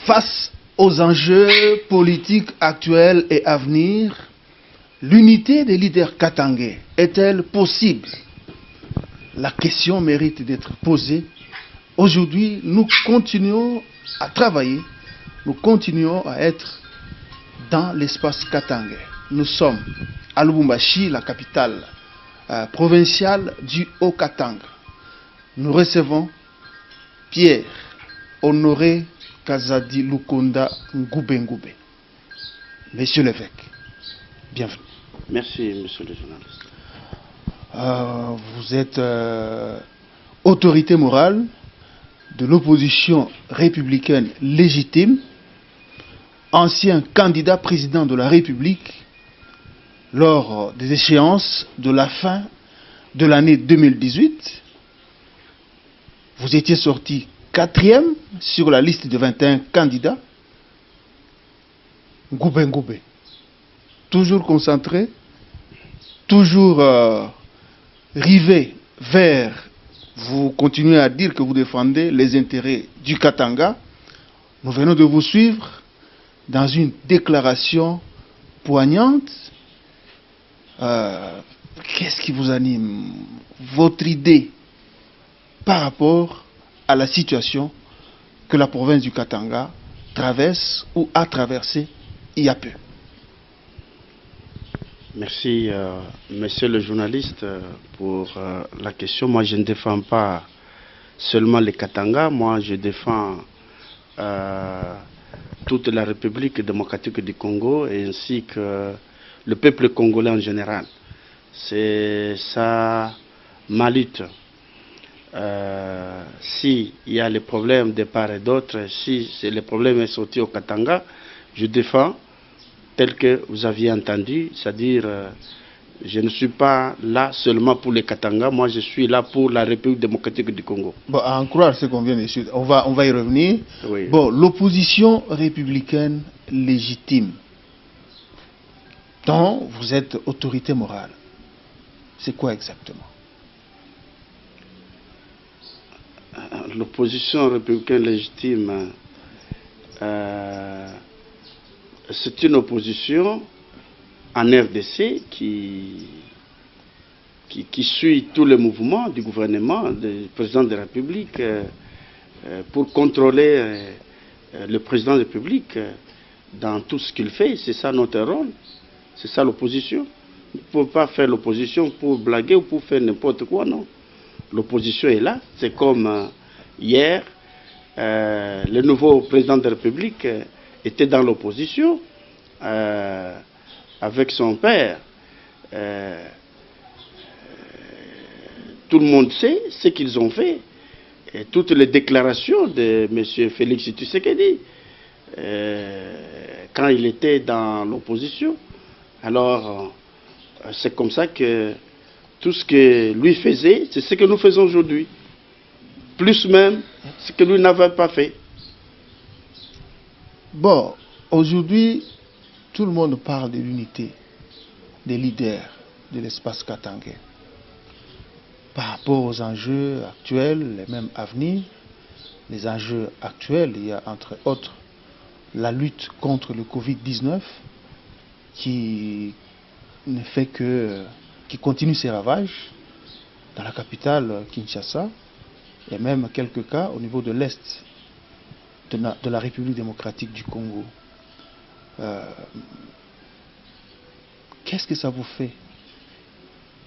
Face aux enjeux politiques actuels et à venir, l'unité des leaders katangais est-elle possible? La question mérite d'être posée. Aujourd'hui, nous continuons à travailler, nous continuons à être dans l'espace katangais. Nous sommes à Lubumbashi, la capitale provinciale du Haut-Katanga. Nous recevons Pierre Honoré Kazadi Lukonda Ngoube. Monsieur l'évêque, bienvenue. Merci, monsieur le journaliste. Vous êtes autorité morale de l'opposition républicaine légitime, ancien candidat président de la République lors des échéances de la fin de l'année 2018. Vous étiez sorti 4e sur la liste de 21 candidats. Ngoube. Toujours concentré, toujours rivé vers, vous continuez à dire que vous défendez les intérêts du Katanga. Nous venons de vous suivre dans une déclaration poignante. Qu'est-ce qui vous anime? Votre idée par rapport à la situation que la province du Katanga traverse ou a traversée il y a peu. Merci, monsieur le journaliste, pour la question. Moi, je ne défends pas seulement les Katanga. Moi, je défends toute la République démocratique du Congo ainsi que le peuple congolais en général. C'est ça ma lutte. Si il y a les problèmes de part et d'autre, si les problèmes sont sortis au Katanga, je défends tel que vous aviez entendu, c'est-à-dire je ne suis pas là seulement pour les Katanga, moi je suis là pour la République démocratique du Congo. Bon, à en croire ce qu'on vient de dire, on va y revenir. Oui. Bon, l'opposition républicaine légitime, dont vous êtes autorité morale, c'est quoi exactement? L'opposition républicaine légitime, c'est une opposition en RDC qui suit tous les mouvements du gouvernement, du président de la République, pour contrôler le président de la République dans tout ce qu'il fait. C'est ça notre rôle, c'est ça l'opposition. On ne peut pas faire l'opposition pour blaguer ou pour faire n'importe quoi, non. L'opposition est là, c'est comme hier, le nouveau président de la République était dans l'opposition avec son père. Tout le monde sait ce qu'ils ont fait. Et toutes les déclarations de M. Félix Tshisekedi quand il était dans l'opposition. Alors, c'est comme ça que tout ce que lui faisait, c'est ce que nous faisons aujourd'hui. Plus même ce que lui n'avait pas fait. Bon, aujourd'hui, tout le monde parle de l'unité des leaders de l'espace katangais. Par rapport aux enjeux actuels et même à venir, les enjeux actuels, il y a entre autres la lutte contre le Covid-19 qui ne fait que qui continue ses ravages dans la capitale Kinshasa et même quelques cas au niveau de l'Est de la République démocratique du Congo. Qu'est-ce que ça vous fait?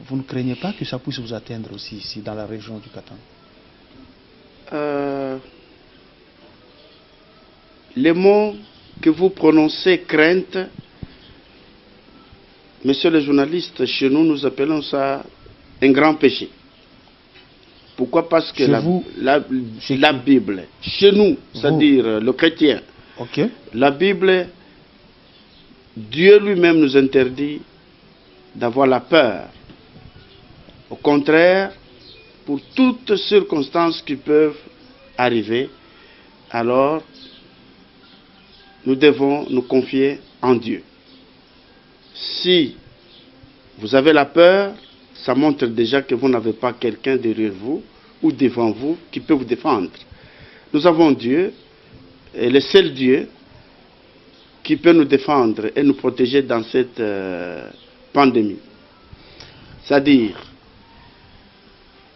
Vous ne craignez pas que ça puisse vous atteindre aussi ici dans la région du Katanga? Les mots que vous prononcez, crainte, monsieur le journaliste, chez nous, nous appelons ça un grand péché. Pourquoi? Parce que la Bible, chez nous, c'est-à-dire le chrétien, la Bible, Dieu lui-même nous interdit d'avoir la peur. Au contraire, pour toutes circonstances qui peuvent arriver, alors nous devons nous confier en Dieu. Si vous avez la peur, ça montre déjà que vous n'avez pas quelqu'un derrière vous ou devant vous qui peut vous défendre. Nous avons Dieu, est le seul Dieu qui peut nous défendre et nous protéger dans cette pandémie. C'est-à-dire,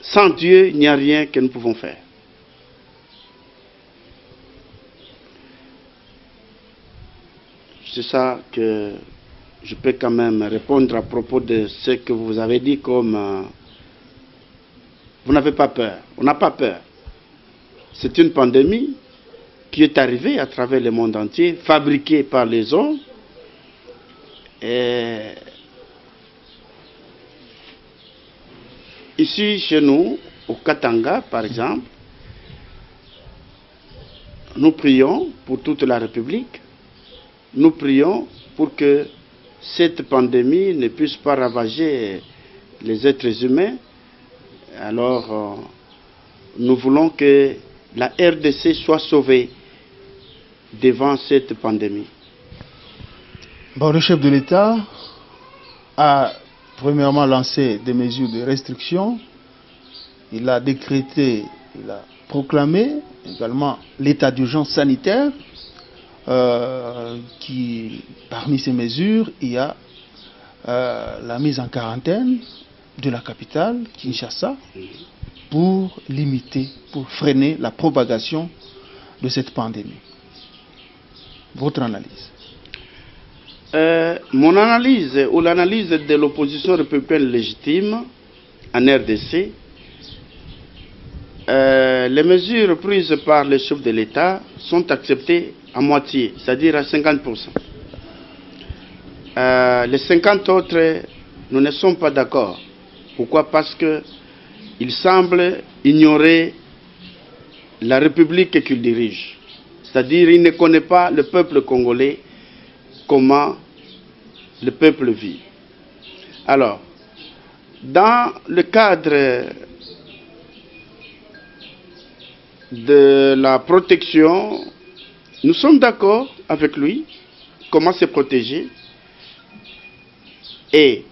sans Dieu, il n'y a rien que nous pouvons faire. C'est ça que je peux quand même répondre à propos de ce que vous avez dit comme vous n'avez pas peur. On n'a pas peur. C'est une pandémie qui est arrivée à travers le monde entier, fabriquée par les hommes. Et ici, chez nous, au Katanga, par exemple, nous prions pour toute la République. Nous prions pour que cette pandémie ne puisse pas ravager les êtres humains. Alors, nous voulons que la RDC soit sauvée devant cette pandémie. Bon, le chef de l'État a premièrement lancé des mesures de restriction. Il a décrété, il a proclamé également l'état d'urgence sanitaire. Parmi ces mesures, il y a la mise en quarantaine de la capitale, Kinshasa, pour limiter, pour freiner la propagation de cette pandémie. Votre analyse? Mon analyse, ou l'analyse de l'opposition républicaine légitime en RDC, les mesures prises par le chef de l'État sont acceptées à moitié, c'est-à-dire à 50%. Les 50 autres, nous ne sommes pas d'accord. Pourquoi? Parce qu'il semble ignorer la République qu'il dirige. C'est-à-dire qu'il ne connaît pas le peuple congolais, comment le peuple vit. Alors, dans le cadre de la protection, nous sommes d'accord avec lui, comment se protéger. Et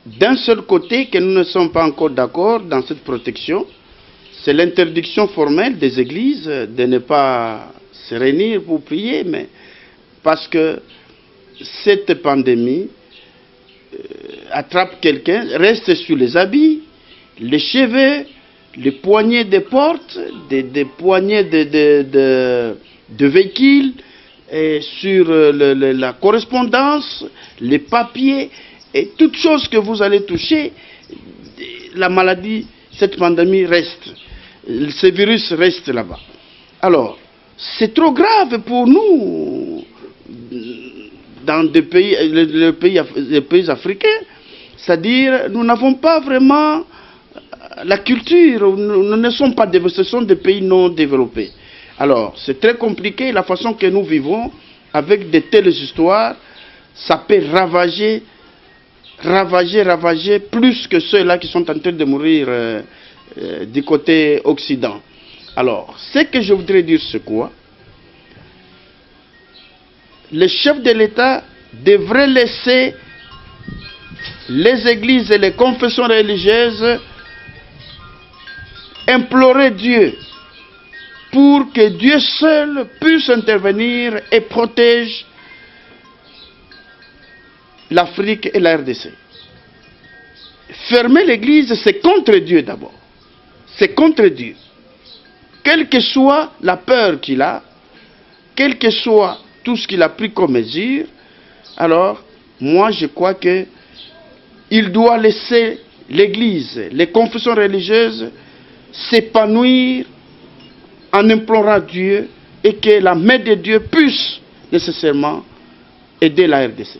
d'un seul côté, que nous ne sommes pas encore d'accord dans cette protection, c'est l'interdiction formelle des églises de ne pas se réunir pour prier, mais parce que cette pandémie attrape quelqu'un, reste sur les habits, les cheveux, les poignées des portes, des poignées de véhicules, et sur la correspondance, les papiers, et toutes choses que vous allez toucher, la maladie, cette pandémie reste. Ce virus reste là-bas. Alors, c'est trop grave pour nous, dans des pays, les pays africains. C'est-à-dire, nous n'avons pas vraiment la culture, nous ne sommes pas développés, ce sont des pays non développés. Alors, c'est très compliqué, la façon que nous vivons, avec de telles histoires, ça peut ravager plus que ceux-là qui sont en train de mourir du côté occident. Alors, ce que je voudrais dire, c'est quoi? Le chef de l'État devrait laisser les églises et les confessions religieuses implorer Dieu pour que Dieu seul puisse intervenir et protège l'Afrique et la RDC. Fermer l'église, c'est contre Dieu d'abord. C'est contre Dieu. Quelle que soit la peur qu'il a, quel que soit tout ce qu'il a pris comme mesure, alors, moi je crois que il doit laisser l'église, les confessions religieuses s'épanouir en implorant Dieu et que la main de Dieu puisse nécessairement aider la RDC.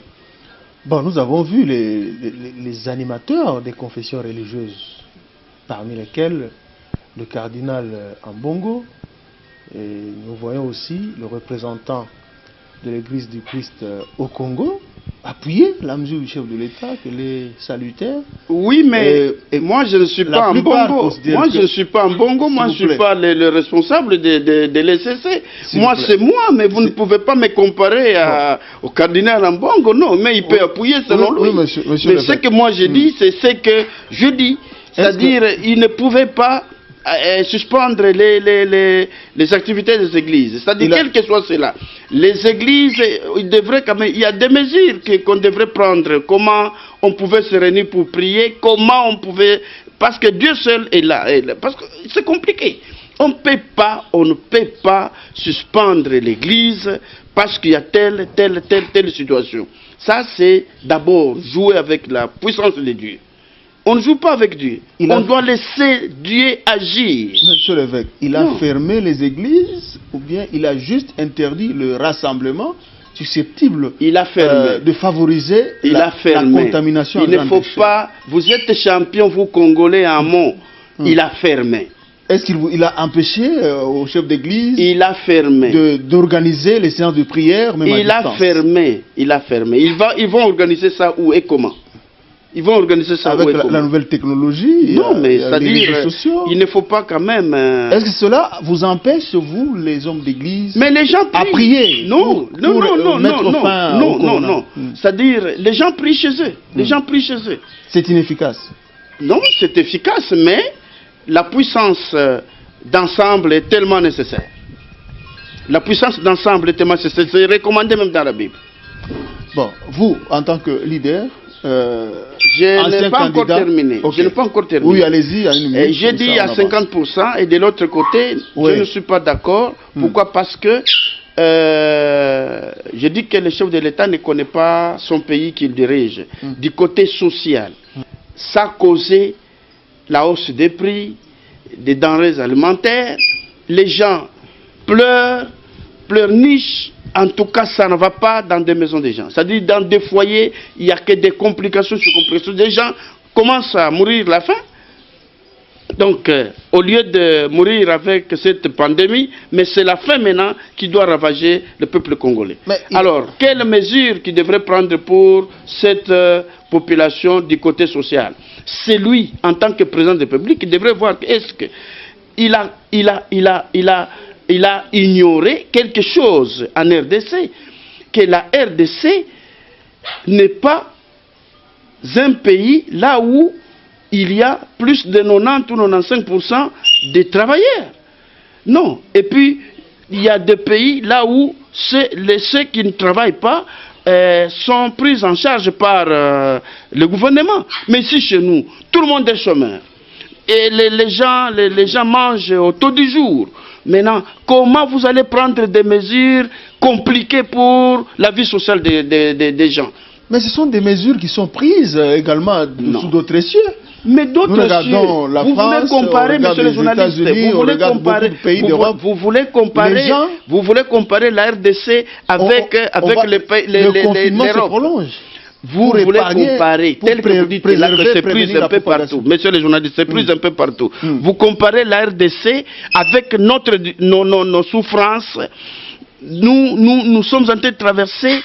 Bon, nous avons vu les animateurs des confessions religieuses, parmi lesquels le cardinal Ambongo, et nous voyons aussi le représentant de l'église du Christ au Congo, appuyer la mesure du chef de l'État, qu'elle est salutaire. Oui, mais moi je ne suis pas en Bongo. Moi je ne suis pas en Bongo, moi je ne suis pas le responsable de l'ECC. Moi c'est moi, mais vous ne pouvez pas me comparer au cardinal en Bongo. Non, mais il peut appuyer selon lui. Mais ce que moi je dis, c'est ce que je dis. C'est-à-dire, il ne pouvait pas suspendre les activités des églises. C'est-à-dire, quel que soit cela, les églises, il devrait quand même, il y a des mesures qu'on devrait prendre. Comment on pouvait se réunir pour prier, comment on pouvait... Parce que Dieu seul est là. Parce que c'est compliqué. On ne peut pas suspendre l'église parce qu'il y a telle situation. Ça, c'est d'abord jouer avec la puissance de Dieu. On ne joue pas avec Dieu. On doit laisser Dieu agir. Monsieur l'évêque, il a fermé les églises ou bien il a juste interdit le rassemblement susceptible de favoriser la contamination. Il ne faut pas... Vous êtes champion, vous Congolais, en mot. Il a fermé. Est-ce qu'il a empêché au chef d'église d'organiser les séances de prière même Il a fermé. Ils vont organiser ça où et comment? Ils vont organiser ça avec la nouvelle technologie. Non, mais c'est-à-dire, il ne faut pas quand même... Est-ce que cela vous empêche, vous, les hommes d'église, mais les gens à prier non. C'est-à-dire, les gens prient chez eux. Les gens prient chez eux. C'est inefficace. Non, c'est efficace, mais la puissance d'ensemble est tellement nécessaire. La puissance d'ensemble est tellement nécessaire. C'est recommandé même dans la Bible. Bon, vous, en tant que leader... je n'ai pas encore terminé. Okay. Je n'ai pas encore terminé. Oui, allez-y. J'ai dit à 50% et de l'autre côté, je ne suis pas d'accord. Pourquoi? Parce que je dis que le chef de l'État ne connaît pas son pays qu'il dirige. Du côté social, ça a causé la hausse des prix, des denrées alimentaires. Les gens pleurnichent. En tout cas, ça ne va pas dans des maisons des gens. C'est-à-dire, dans des foyers, il n'y a que des complications sur complications. Des gens commencent à mourir la faim. Donc, au lieu de mourir avec cette pandémie, mais c'est la faim maintenant qui doit ravager le peuple congolais. Alors, quelles mesures qu'il devrait prendre pour cette population du côté social? C'est lui, en tant que président de la République, qui devrait voir est-ce qu'il il a ignoré quelque chose en RDC, que la RDC n'est pas un pays là où il y a plus de 90 ou 95% de travailleurs. Non. Et puis, il y a des pays là où ceux qui ne travaillent pas sont pris en charge par le gouvernement. Mais ici, chez nous, tout le monde est chômeur. Et les gens mangent au taux du jour. Maintenant, comment vous allez prendre des mesures compliquées pour la vie sociale des gens? Mais ce sont des mesures qui sont prises également sous d'autres cieux. Mais d'autres cieux, vous voulez comparer, monsieur le journaliste, vous voulez comparer la RDC avec l'Europe. Vous voulez comparer, tel que vous dites là que c'est pris un peu partout. Monsieur le journaliste, c'est pris un peu partout. Vous comparez la RDC avec nos souffrances. Nous sommes en train de traverser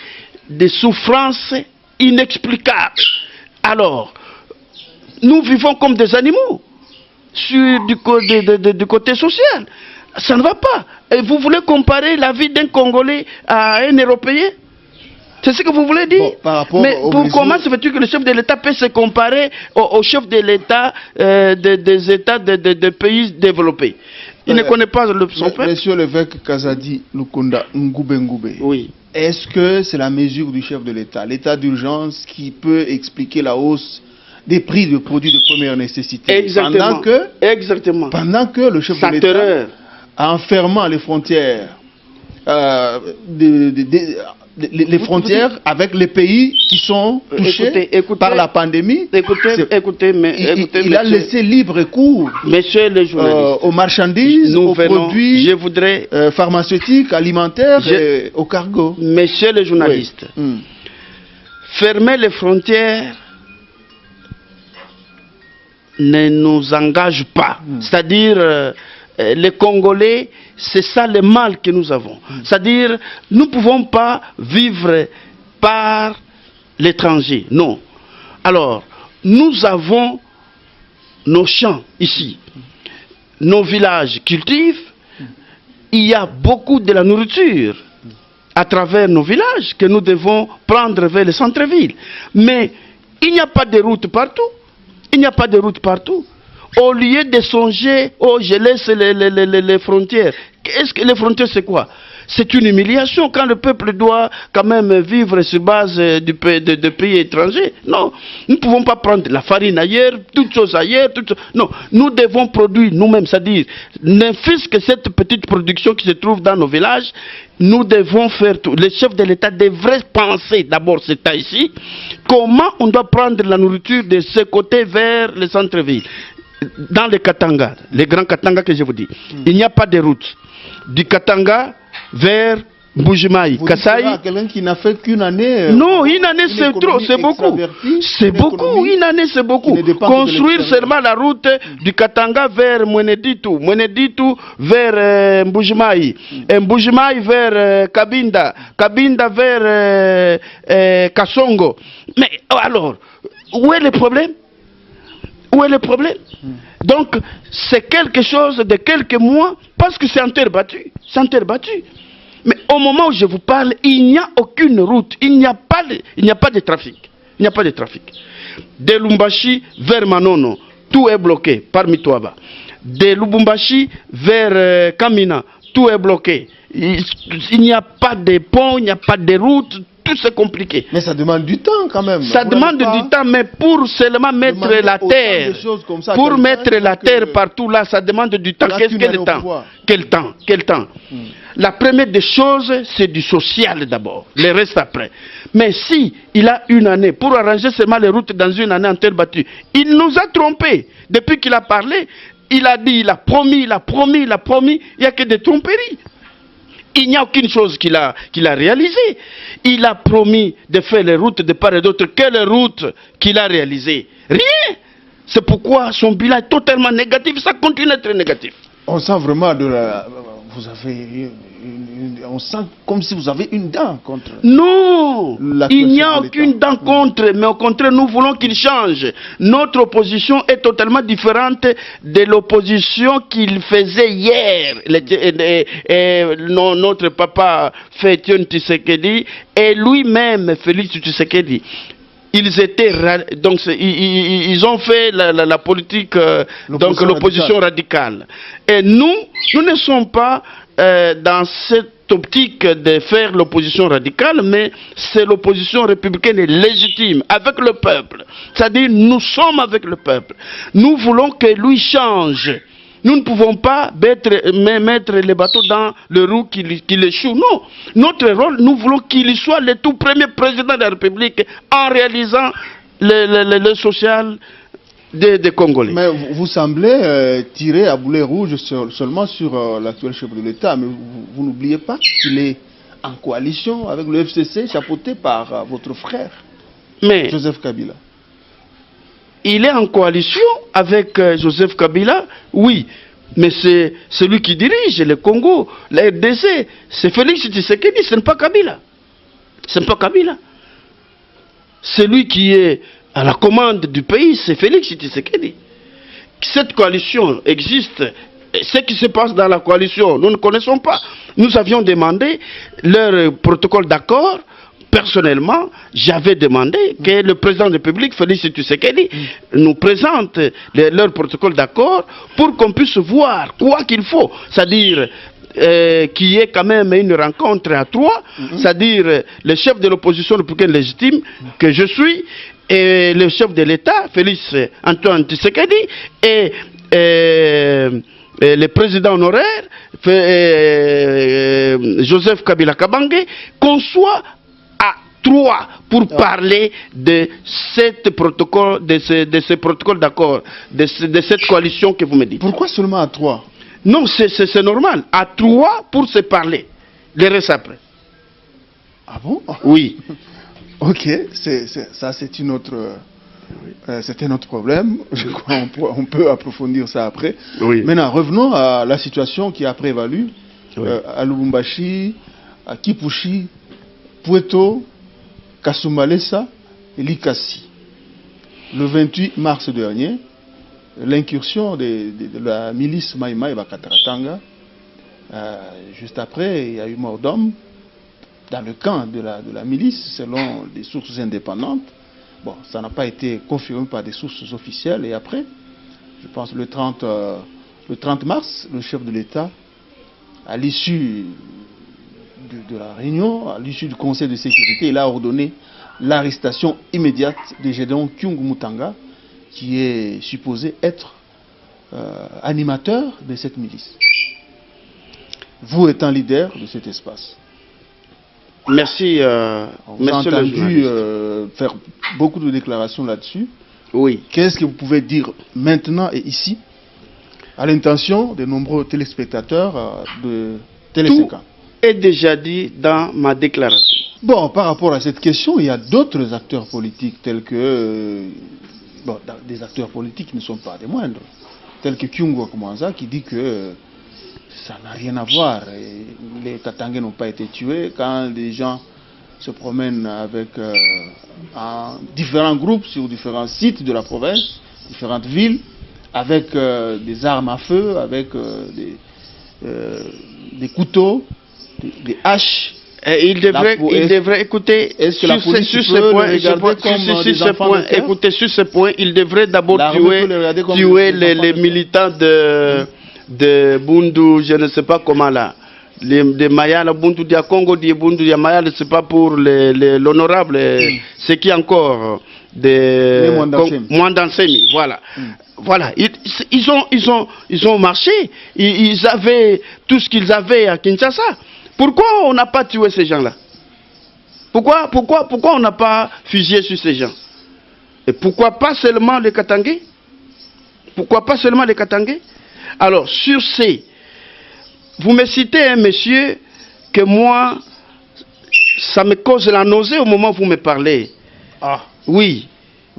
des souffrances inexplicables. Alors, nous vivons comme des animaux du côté social. Ça ne va pas. Et vous voulez comparer la vie d'un Congolais à un Européen? C'est ce que vous voulez dire? Mais comment se fait-il que le chef de l'État peut se comparer au chef de l'État des États des pays développés? Il ne connaît pas son peuple. Monsieur l'évêque Kazadi Lukunda Ngube. Oui. Est-ce que c'est la mesure du chef de l'État, l'état d'urgence, qui peut expliquer la hausse des prix de produits de première nécessité? Exactement. Pendant que le chef de l'État, en fermant les frontières, les frontières avec les pays qui sont touchés par la pandémie, il a laissé libre cours aux marchandises, aux produits pharmaceutiques, alimentaires et aux cargos. Monsieur le journaliste, fermer les frontières ne nous engage pas. C'est-à-dire, les Congolais, c'est ça le mal que nous avons. C'est-à-dire, nous ne pouvons pas vivre par l'étranger. Non. Alors, nous avons nos champs ici, nos villages cultivent, il y a beaucoup de la nourriture à travers nos villages que nous devons prendre vers le centre-ville. Mais il n'y a pas de route partout. Il n'y a pas de route partout. Au lieu de songer, oh, je laisse les frontières. Est-ce que les frontières, c'est quoi? C'est une humiliation quand le peuple doit quand même vivre sur base de pays étrangers. Non, nous ne pouvons pas prendre la farine ailleurs, toutes choses ailleurs. Non, nous devons produire nous-mêmes, c'est-à-dire, ne fût-ce que cette petite production qui se trouve dans nos villages, nous devons faire tout. Les chefs de l'État devraient penser d'abord cet état ici, comment on doit prendre la nourriture de ce côté vers les centres-villes. Dans les Katanga, les grands Katanga que je vous dis, il n'y a pas de route. Du Katanga vers Mbujimaï, Kasaï. Quelqu'un qui n'a fait qu'une année. Non, une année c'est trop, c'est beaucoup. C'est beaucoup, une année c'est beaucoup. Construire seulement la route du Katanga vers Mweneditu, Mweneditu vers Mbujimaï, Mbujimaï vers Kabinda, Kabinda vers Kasongo. Mais alors, où est le problème? Où est le problème? Donc, c'est quelque chose de quelques mois, parce que c'est en terre battue. C'est en terre battue. Mais au moment où je vous parle, il n'y a aucune route, il n'y a pas de trafic. Il n'y a pas de trafic. De Lubumbashi vers Manono, tout est bloqué par Mitouaba. De Lubumbashi vers Kamina, tout est bloqué. Il n'y a pas de pont, il n'y a pas de route. Tout c'est compliqué. Mais ça demande du temps quand même. Ça demande du temps, mais pour seulement mettre la terre, pour mettre la terre partout là, ça demande du temps. Qu'est-ce que le temps? Quel temps? Quel temps? La première des choses, c'est du social d'abord, le reste après. Mais si il a une année pour arranger seulement les routes dans une année en terre battue, il nous a trompés. Depuis qu'il a parlé, il a dit, il a promis, il a promis, il a promis, il n'y a que des tromperies. Il n'y a aucune chose qu'il a réalisée. Il a promis de faire les routes de part et d'autre. Quelles routes qu'il a réalisées? Rien. C'est pourquoi son bilan est totalement négatif. Ça continue d'être négatif. On sent vraiment de la... Vous avez... On sent comme si vous avez une dent contre... Non, il n'y a aucune dent contre, mais au contraire, nous voulons qu'il change. Notre opposition est totalement différente de l'opposition qu'il faisait hier. Notre papa Etienne Tshisekedi et lui-même Félix Tshisekedi. Ils étaient donc ils ont fait la politique donc l'opposition radicale. Et nous ne sommes pas dans cette optique de faire l'opposition radicale, mais c'est l'opposition républicaine et légitime avec le peuple. C'est-à-dire nous sommes avec le peuple. Nous voulons que lui change. Nous ne pouvons pas mettre les bateaux dans le roue qui échoue. Non. Notre rôle, nous voulons qu'il soit le tout premier président de la République en réalisant le social des Congolais. Mais vous semblez tirer à boulet rouge seulement sur l'actuel chef de l'État. Mais vous n'oubliez pas qu'il est en coalition avec le FCC, chapeauté par votre frère, Joseph Kabila. Il est en coalition avec Joseph Kabila, oui, mais c'est celui qui dirige le Congo, la RDC, c'est Félix Tshisekedi, ce n'est pas Kabila. Ce n'est pas Kabila. Celui qui est à la commande du pays, c'est Félix Tshisekedi. Cette coalition existe. Ce qui se passe dans la coalition, nous ne connaissons pas. Nous avions demandé leur protocole d'accord. Personnellement, j'avais demandé que le président de la République, Félix Tshisekedi, nous présente leur protocole d'accord pour qu'on puisse voir quoi qu'il faut. C'est-à-dire qu'il y ait quand même une rencontre à trois, c'est-à-dire le chef de l'opposition républicaine légitime que je suis, et le chef de l'État, Félix Antoine Tshisekedi, et le président honoraire, Joseph Kabila Kabange, qu'on soit pour parler de ce protocole d'accord, de cette coalition que vous me dites. Pourquoi seulement à 3? Non, c'est normal. À 3 pour se parler. Le reste après. Ah bon? Oui. Ok, ça c'est une autre... c'est un autre problème. Je crois on peut approfondir ça après. Oui. Maintenant, revenons à la situation qui a prévalu à Lubumbashi, à Kipushi, Pweto, Kasumbalesa et Likasi. Le 28 mars dernier, l'incursion de la milice Mai Mai Bakataratanga, juste après, il y a eu mort d'homme dans le camp de la milice, selon des sources indépendantes. Bon, ça n'a pas été confirmé par des sources officielles. Et après, je pense le 30 mars, le chef de l'État, à l'issue de la réunion, à l'issue du Conseil de sécurité, il a ordonné l'arrestation immédiate de Gédéon Kyungu Mutanga, qui est supposé être animateur de cette milice. Vous étant leader de cet espace. Merci, vous avez entendu faire beaucoup de déclarations là-dessus. Oui. Qu'est-ce que vous pouvez dire maintenant et ici, à l'intention de nombreux téléspectateurs de Télé5? Tout est déjà dit dans ma déclaration. Bon, par rapport à cette question, il y a d'autres acteurs politiques tels que... bon, des acteurs politiques qui ne sont pas des moindres, tels que Kyungu Kwanza qui dit que ça n'a rien à voir. Les Katangais n'ont pas été tués. Quand les gens se promènent avec en différents groupes sur différents sites de la province, différentes villes, avec des armes à feu, avec des couteaux, des haches. Et il devrait écouter sur ce point, il devrait d'abord tuer les militants de Bundu, je ne sais pas comment là, de Mayala, Bundu de Congo, de Bundu de Mayala, c'est pas pour l'honorable, ce qui est encore de Mwandansemi, voilà. Voilà, ils ont marché, ils avaient tout ce qu'ils avaient à Kinshasa. Pourquoi on n'a pas tué ces gens-là? Pourquoi on n'a pas fusillé sur ces gens? Et pourquoi pas seulement les Katangais? Pourquoi pas seulement les Katangais? Alors, sur ces, vous me citez un monsieur que moi, ça me cause la nausée au moment où vous me parlez. Ah. Oui.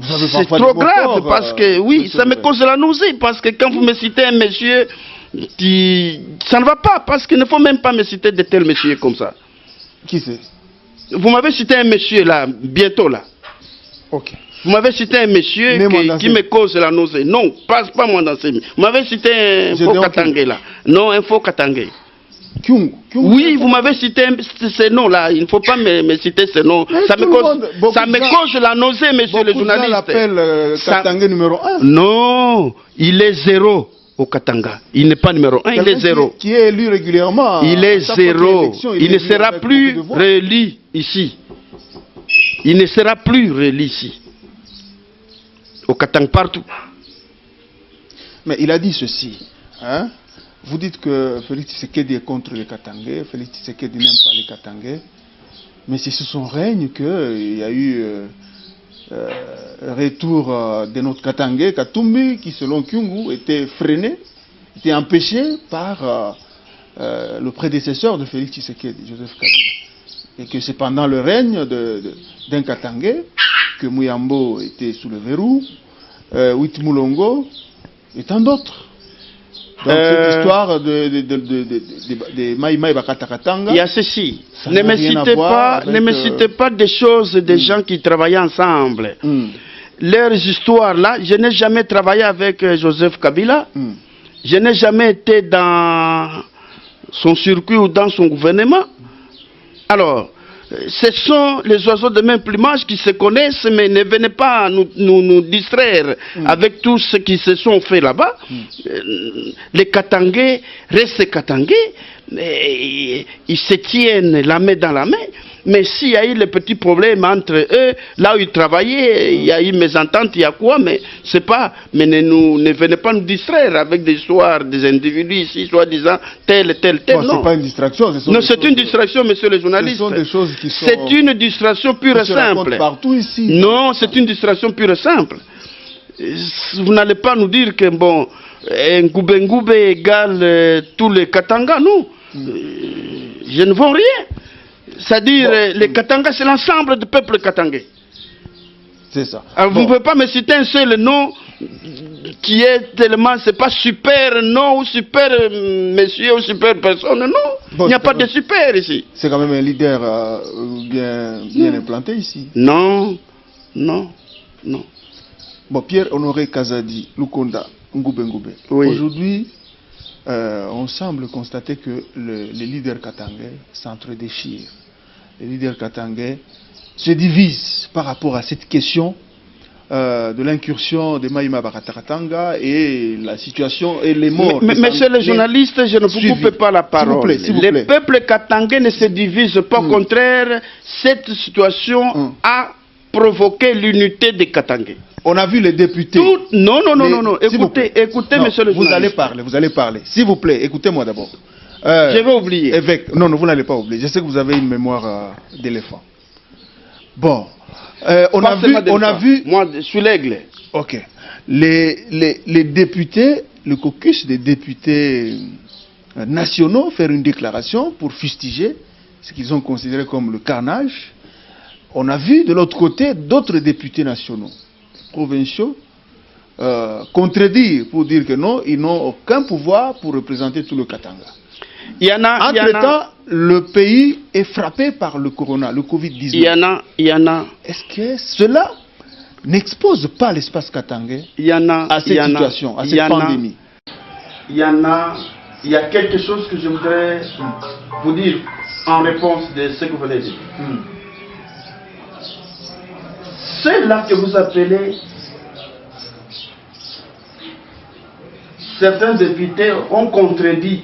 C'est trop grave parce que, oui, ça me cause la nausée parce que quand vous me citez un monsieur... ça ne va pas, parce qu'il ne faut même pas me citer de tels messieurs comme ça. Qui c'est? Vous m'avez cité un monsieur là, bientôt là. Ok. Vous m'avez cité un monsieur qui me cause la nausée. Non, pas moi dans ces... Vous m'avez cité un faux Katangé là. Non, un faux Katangé. Oui, vous m'avez cité ces noms là. Il ne faut pas me citer ces noms. Ça me cause la nausée, monsieur le journaliste. L'appelle Katangé numéro 1. Non, il est 0. Au Katanga. Il n'est pas numéro 1, il est 0. Qui est élu régulièrement. Il est 0. Il ne sera plus réélu ici. Il ne sera plus réélu ici. Au Katanga, partout. Mais il a dit ceci. Hein? Vous dites que Félix Tshisekedi est contre les Katangais. Félix Tshisekedi n'aime pas les Katangais. Mais c'est sous son règne qu'il y a eu... retour de notre Katangé, Katumbi, qui selon Kyungu était freiné, était empêché par le prédécesseur de Félix Tshisekedi, Joseph Kabila. Et que c'est pendant le règne d'un Katangé que Muyambo était sous le verrou, Witmulongo et tant d'autres. Donc cette histoire de Maï Maï Bakatakatanga. Il y a ceci. Ne me citez pas des choses des gens qui travaillaient ensemble. Leurs histoires là, je n'ai jamais travaillé avec Joseph Kabila. Je n'ai jamais été dans son circuit ou dans son gouvernement. Alors, ce sont les oiseaux de même plumage qui se connaissent, mais ne venez pas nous distraire avec tout ce qui se sont fait là-bas. Les Katangais restent Katangais, ils se tiennent la main dans la main. Mais s'il y a eu les petits problèmes entre eux, là où ils travaillaient, il y a eu mésentente, il y a quoi, mais c'est pas. Mais ne venez pas nous distraire avec des histoires des individus ici, soi-disant tel. Bon, non, c'est pas une distraction. Non, c'est une distraction, monsieur le journaliste. Ce sont des choses qui sont. C'est une distraction pure et simple. Partout ici. Non, c'est une distraction pure et simple. Vous n'allez pas nous dire que bon, un Ngoube égale tous les Katanga, non. Je ne vois rien. C'est-à-dire, les Katanga, c'est l'ensemble du peuple katangais. C'est ça. Alors, vous ne pouvez pas me citer un seul nom qui est tellement, c'est pas super nom ou super monsieur ou super personne, non. Bon, il n'y a pas de super ici. C'est quand même un leader bien implanté ici. Non. Bon, Pierre-Honoré Kazadi, Lukonda, Ngoube. Oui. Aujourd'hui, on semble constater que les leaders katangais s'entre-déchirent. Les leaders katangais se divisent par rapport à cette question de l'incursion de Maïma Bakatakatanga et la situation et les morts. Monsieur le journaliste, je ne vous coupe pas la parole. Le peuple katangais ne se divise pas. Au contraire, cette situation a provoqué l'unité des Katangais. On a vu les députés. Non. Écoutez, monsieur le journaliste. Vous allez parler. S'il vous plaît, écoutez-moi d'abord. Je vais oublier. Non, vous n'allez pas oublier. Je sais que vous avez une mémoire d'éléphant. Bon. On a vu... Moi, je suis l'aigle. Ok. Les députés, le caucus des députés nationaux faire une déclaration pour fustiger ce qu'ils ont considéré comme le carnage. On a vu de l'autre côté d'autres députés nationaux, provinciaux, contredire pour dire que non, ils n'ont aucun pouvoir pour représenter tout le Katanga. Entre-temps, le pays est frappé par le corona, le Covid-19. Est-ce que cela n'expose pas l'espace katangais à cette situation, à cette pandémie? Il y a quelque chose que je voudrais vous dire en réponse de ce que vous venez de dire. C'est-là que vous appelez certains députés ont contredit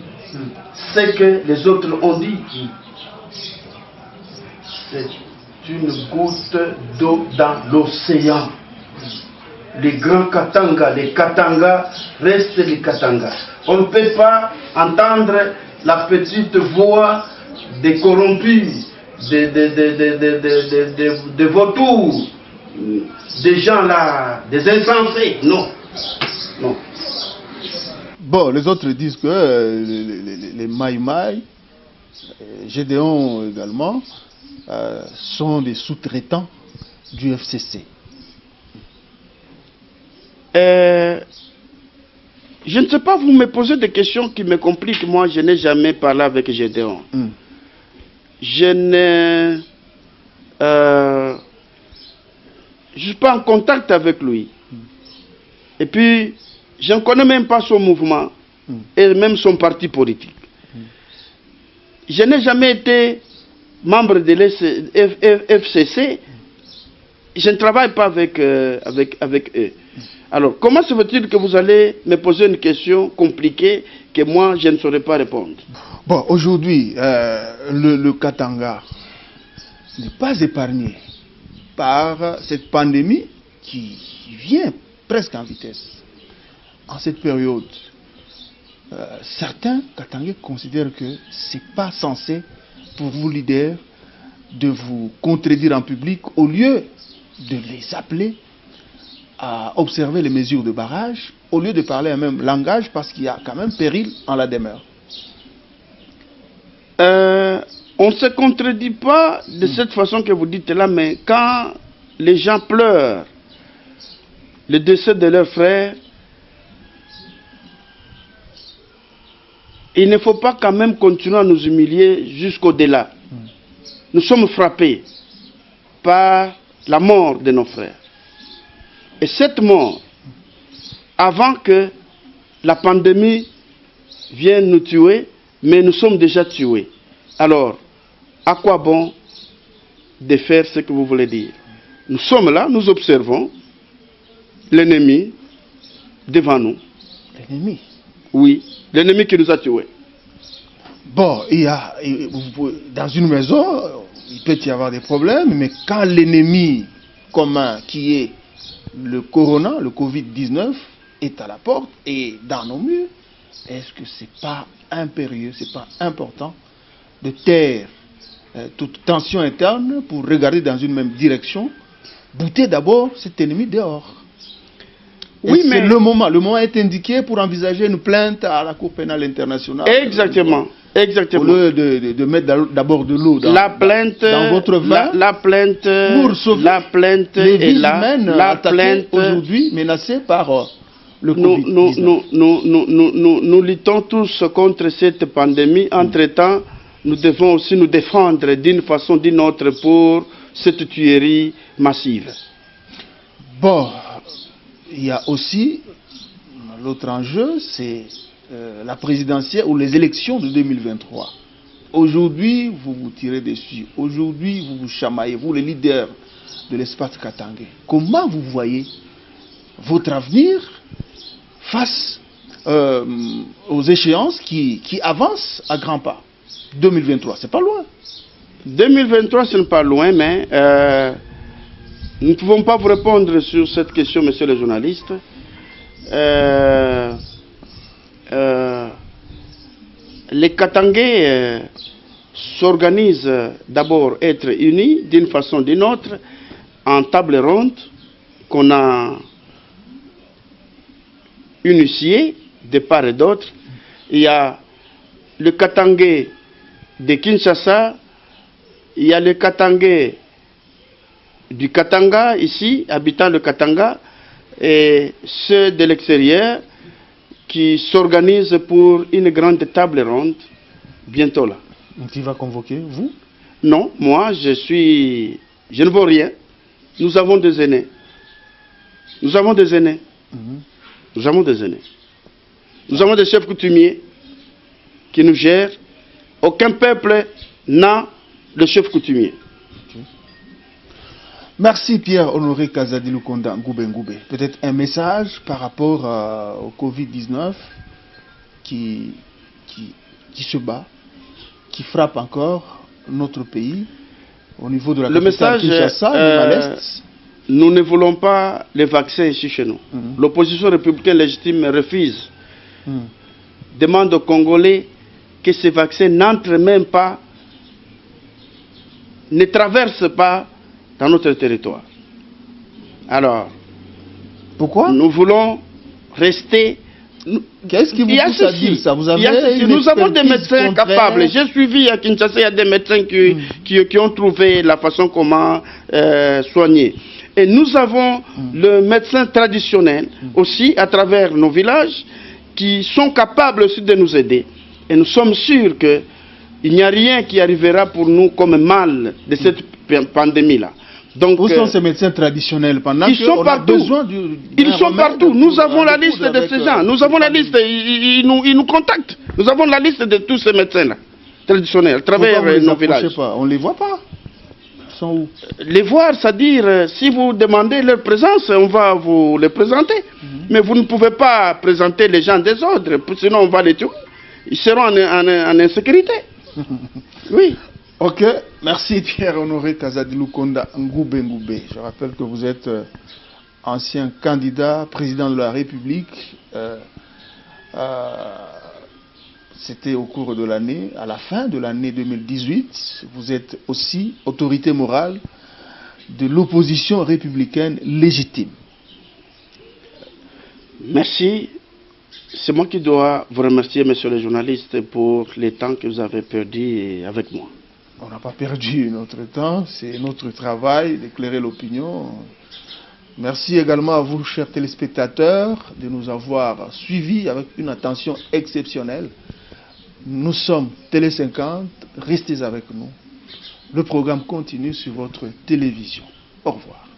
ce que les autres ont dit. C'est une goutte d'eau dans l'océan. Les grands Katanga, les Katanga restent les Katanga. On ne peut pas entendre la petite voix des corrompus, des vautours, des gens là, des insensés. Non. Bon, les autres disent que les Maïmaï, Gédéon également, sont des sous-traitants du FCC. Je ne sais pas, vous me posez des questions qui me compliquent. Moi, je n'ai jamais parlé avec Gédéon. Je ne suis pas en contact avec lui. Et puis, je ne connais même pas son mouvement et même son parti politique. Je n'ai jamais été membre de l'FCC. Je ne travaille pas avec eux. Alors, comment se fait-il que vous allez me poser une question compliquée que moi, je ne saurais pas répondre? Bon, aujourd'hui, le Katanga n'est pas épargné par cette pandémie qui vient presque en vitesse. En cette période, certains Katangais considèrent que ce n'est pas censé pour vous, leaders, de vous contredire en public au lieu de les appeler à observer les mesures de barrage, au lieu de parler un même langage, parce qu'il y a quand même péril en la demeure. On ne se contredit pas de cette façon que vous dites là, mais quand les gens pleurent le décès de leurs frères, il ne faut pas quand même continuer à nous humilier jusqu'au-delà. Nous sommes frappés par la mort de nos frères. Et cette mort, avant que la pandémie vienne nous tuer, mais nous sommes déjà tués. Alors, à quoi bon de faire ce que vous voulez dire? Nous sommes là, nous observons l'ennemi devant nous. L'ennemi? Oui, l'ennemi qui nous a tués. Bon, dans une maison, il peut y avoir des problèmes, mais quand l'ennemi commun qui est le corona, le Covid-19, est à la porte et dans nos murs, est-ce que ce n'est pas impérieux, ce n'est pas important de taire toute tension interne pour regarder dans une même direction, bouter d'abord cet ennemi dehors? Oui, mais le moment est indiqué pour envisager une plainte à la Cour pénale internationale. Exactement. Au lieu de mettre d'abord de l'eau dans votre vin, la plainte pour sauver les vies humaines attaquées aujourd'hui, menacées par le Covid-19. Nous luttons tous contre cette pandémie. Entre-temps, nous devons aussi nous défendre d'une façon ou d'une autre pour cette tuerie massive. Bon, il y a aussi l'autre enjeu, c'est la présidentielle ou les élections de 2023. Aujourd'hui, vous vous tirez dessus. Aujourd'hui, vous vous chamaillez, vous les leaders de l'espace katangais. Comment vous voyez votre avenir face aux échéances qui avancent à grands pas? 2023, c'est pas loin. 2023, ce n'est pas loin, mais nous ne pouvons pas vous répondre sur cette question, monsieur le journaliste. Les Katangais s'organisent d'abord être unis d'une façon ou d'une autre en table ronde qu'on a initiée de part et d'autre. Il y a le Katangais de Kinshasa, il y a le Katangais du Katanga, ici, habitant le Katanga, et ceux de l'extérieur qui s'organisent pour une grande table ronde bientôt là. Qui va convoquer, vous? Non, moi je ne vaux rien. Nous avons des aînés. Nous avons des aînés. Nous avons des aînés. Nous avons des chefs coutumiers qui nous gèrent. Aucun peuple n'a de chef coutumier. Merci Pierre-Honoré Kazadi Lukonda Ngoube Ngoube. Peut-être un message par rapport au Covid-19 qui se bat, qui frappe encore notre pays au niveau de la capitale Kinshasa et même à l'Est. Nous ne voulons pas les vaccins ici chez nous. L'opposition républicaine légitime refuse. Demande aux Congolais que ces vaccins n'entrent même pas, ne traversent pas dans notre territoire. Alors, pourquoi? Nous voulont rester. Qu'est-ce qui vous pousse à dire ça? Vous avez nous avons des médecins capables. J'ai suivi à Kinshasa, il y a des médecins qui ont trouvé la façon comment soigner. Et nous avons le médecin traditionnel aussi à travers nos villages qui sont capables aussi de nous aider. Et nous sommes sûrs qu'il n'y a rien qui arrivera pour nous comme mal de cette pandémie-là. Donc, où sont ces médecins traditionnels pendant ils sont partout. Ils sont partout. Nous avons la liste de ces gens. Nous avons la liste. Ils nous contactent. Nous avons la liste de tous ces médecins-là traditionnels à travers nos villages. On ne les voit pas. Ils sont où? Les voir, c'est-à-dire, si vous demandez leur présence, on va vous les présenter. Mais vous ne pouvez pas présenter les gens des ordres, sinon on va les tuer. Ils seront en insécurité. Oui. Ok, merci Pierre-Honoré Kazadi Lukonda Ngoube Ngoube. Je rappelle que vous êtes ancien candidat, président de la République. C'était au cours de l'année, à la fin de l'année 2018. Vous êtes aussi autorité morale de l'opposition républicaine légitime. Merci. C'est moi qui dois vous remercier, monsieur le journaliste, pour le temps que vous avez perdu avec moi. On n'a pas perdu notre temps, c'est notre travail d'éclairer l'opinion. Merci également à vous, chers téléspectateurs, de nous avoir suivis avec une attention exceptionnelle. Nous sommes Télé 50, restez avec nous. Le programme continue sur votre télévision. Au revoir.